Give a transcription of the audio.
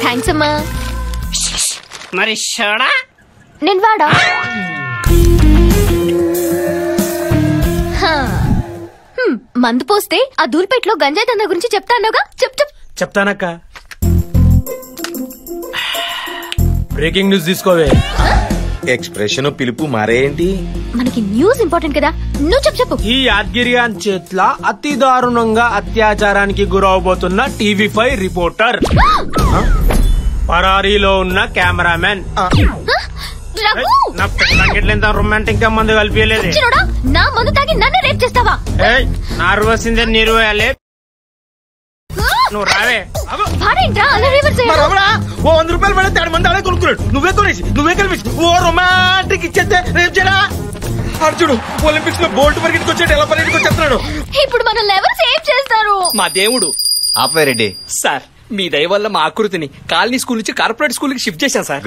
Thanks అమ్మా. మరి షోడా నేను వాడా? మందు పోస్తే ఆ దూల్పేటలో గంజాయి దందా గురించి చెప్తానుగా. చెప్తానక్క. బ్రేకింగ్ న్యూస్ తీసుకోవే. ఎక్స్ప్రెషన్ పిలుపు మారేంటి? మనకి న్యూస్ ఇంపార్టెంట్ కదా, నువ్వు చెప్పు. ఈ యాద్గిరియాన్ చేట్ల అతి దారుణంగా అత్యాచారానికి గురవబోతున్న టీవీ5 రిపోర్టర్, పరారీలో ఉన్న కెమెరామెన్. నా పెళ్ళంగిట్లేంత రొమాంటిక్ గా మందు కలిపియలేదు. నా మందు తాగి నన్ను రేప్ చేస్తావా? నార్వసిందే నిర్వయాలే. నువ్వు రావే. ఓ 100 రూపాయలు పడితే 3 మంది అడే కొనుక్కున్నాడు. నువ్వే కొనేసి నువ్వే కలిపి ఓ రొమాంటిక్ ఇచ్చేస్తే రేపు చేయడా? అర్జుడు ఒలింపిక్స్ లో బోల్ట్ పరిగెట్టుకు వచ్చేట ఎలా పరిగెట్టుకు వచ్చేస్తున్నాడు. ఇప్పుడు మనల్ని ఎవరు సేవ్ చేస్తారు? మా దేవుడు. ఆపేరెడ్డి సార్, మీ దయ వల్ల మా ఆకృతిని కాలనీ స్కూల్ నుంచి కార్పొరేట్ స్కూల్ కి షిఫ్ట్ చేశాం సార్.